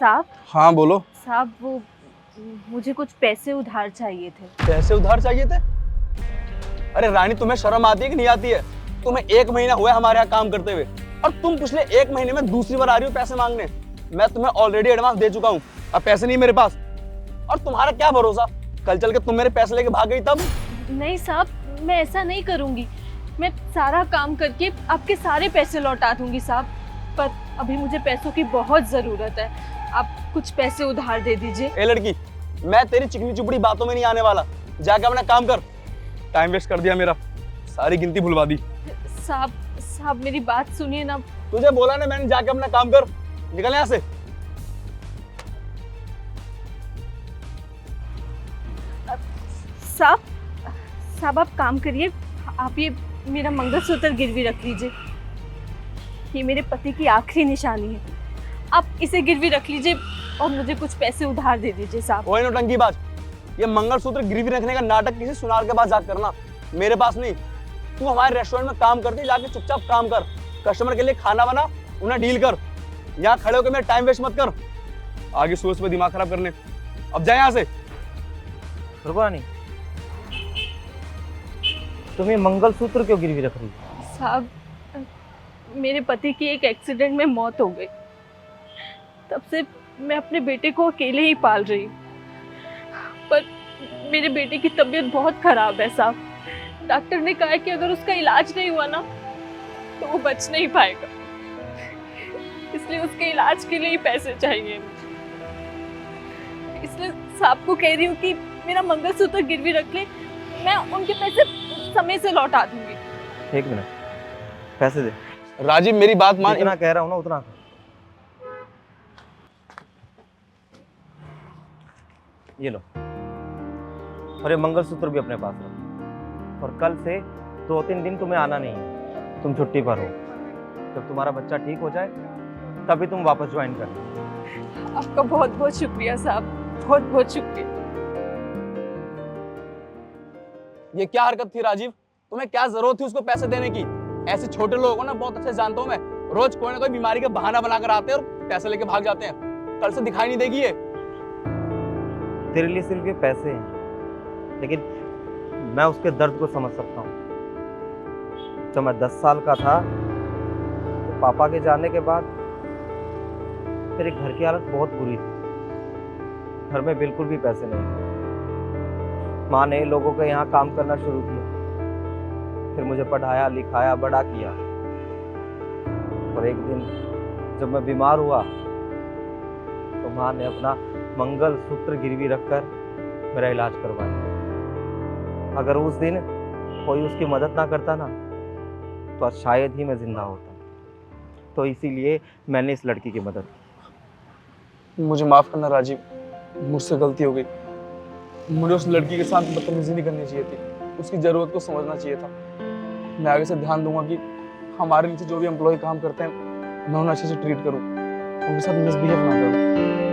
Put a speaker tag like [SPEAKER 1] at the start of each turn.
[SPEAKER 1] साहब
[SPEAKER 2] हाँ बोलो।
[SPEAKER 1] साहब वो मुझे कुछ पैसे उधार चाहिए थे।
[SPEAKER 2] पैसे उधार चाहिए थे? अरे रानी, तुम्हें शर्म आती है कि नहीं आती है? तुम्हें 1 महीना हुआ है हमारे यहाँ काम करते हुए, और तुम पिछले 1 महीने में दूसरी बार आ रही हो पैसे मांगने। मैं तुम्हें ऑलरेडी एडवांस दे चुका हूँ, अब पैसे नहीं मेरे पास। और तुम्हारा क्या भरोसा, कल चल के तुम मेरे पैसे लेके भाग गई तब?
[SPEAKER 1] नहीं साहब, मैं ऐसा नहीं करूंगी। मैं सारा काम करके आपके सारे पैसे लौटा दूंगी साहब, पर अभी मुझे पैसों की बहुत जरूरत है। आप कुछ पैसे उधार दे दीजिए।
[SPEAKER 2] ए लड़की, मैं तेरी चिकनी चुपड़ी बातों में नहीं आने वाला। जाके अपना काम कर। टाइम वेस्ट कर दिया मेरा, सारी गिनती भुलवा दी।
[SPEAKER 1] साहब मेरी बात सुनिए ना।
[SPEAKER 2] तुझे बोला ना मैंने, जाके अपना काम कर। निकल यहाँ से।
[SPEAKER 1] साहब आप काम करिए, आप ये मेरा मंगलसूत्र गिरवी रख लीजिए। ये मेरे पति की आखिरी निशानी है, आप इसे गिरवी रख लीजिए और मुझे कुछ पैसे उधार दे दीजिए साहब।
[SPEAKER 2] ओए नौटंकीबाज, ये मंगलसूत्र गिरवी रखने का नाटक किसी सुनार के पास जाकर करना, मेरे पास नहीं। तू हमारे रेस्टोरेंट में काम करती, जाके चुपचाप काम कर। कस्टमर के लिए खाना बना, उन्हें डील कर। यहाँ खड़े होकर मेरा टाइम वेस्ट मत कर, आगे सोच में दिमाग खराब करने। अब जाए यहाँ से।
[SPEAKER 3] रुको रानी, तुम ये मंगलसूत्र क्यों गिरवी रख रही हो?
[SPEAKER 1] साहब मेरे पति की एक एक्सीडेंट में मौत हो गई, तब से मैं अपने बेटे को अकेले ही पाल रही हूँ। पर मेरे बेटे की तबीयत बहुत खराब है साहब। डॉक्टर ने कहा है कि अगर उसका इलाज नहीं हुआ ना तो वो बच नहीं पाएगा, इसलिए उसके इलाज के लिए ही पैसे चाहिए मुझे। इसलिए साहब को कह रही हूँ कि मेरा मंगलसूत्र गिरवी रख ले, मैं उनके पैसे समय से लौटा दूंगी।
[SPEAKER 3] 1 मिनट, पैसे दे।
[SPEAKER 2] राजीव मेरी बात मान।
[SPEAKER 3] जितना कह रहा हूँ ना उतना कर। ये लो, और ये मंगलसूत्र भी अपने पास रखो। और कल से 2-3 दिन तुम्हें आना नहीं है, तुम छुट्टी पर हो। जब तुम्हारा बच्चा ठीक हो जाए तभी तुम वापस ज्वाइन करना।
[SPEAKER 1] आपका बहुत बहुत शुक्रिया साहब, बहुत बहुत शुक्रिया।
[SPEAKER 2] ये क्या हरकत थी राजीव? तुम्हें क्या जरूरत थी उसको पैसे देने की? ऐसे छोटे लोगों को ना बहुत अच्छे जानता हूं मैं, रोज कोई ना कोई बीमारी का बहाना बनाकर आते हैं और पैसे लेके भाग जाते हैं। कल से दिखाई नहीं देगी ये।
[SPEAKER 3] तेरे लिए सिर्फ ये पैसे हैं, लेकिन मैं उसके दर्द को समझ सकता हूँ। जब मैं 10 साल का था तो पापा के जाने के बाद मेरे घर की हालत बहुत बुरी थी। घर में बिल्कुल भी पैसे नहीं थे। माँ ने लोगों के यहाँ काम करना शुरू किया, फिर मुझे पढ़ाया लिखाया बड़ा किया। और एक दिन जब मैं बीमार हुआ तो माँ ने अपना मंगलसूत्र गिरवी रखकर मेरा इलाज करवाया। अगर उस दिन कोई उसकी मदद ना करता ना तो आज शायद ही मैं जिंदा होता। तो इसीलिए मैंने इस लड़की की मदद की।
[SPEAKER 2] मुझे माफ करना राजीव, मुझसे गलती हो गई। मुझे उस लड़की के साथ बदतमीजी नहीं करनी चाहिए थी, उसकी जरूरत को समझना चाहिए था। मैं आगे से ध्यान दूंगा कि हमारे नीचे जो भी एम्प्लॉय काम करते हैं मैं उन्हें अच्छे से ट्रीट करूं, उनके साथ मिसबिहेव ना करूं।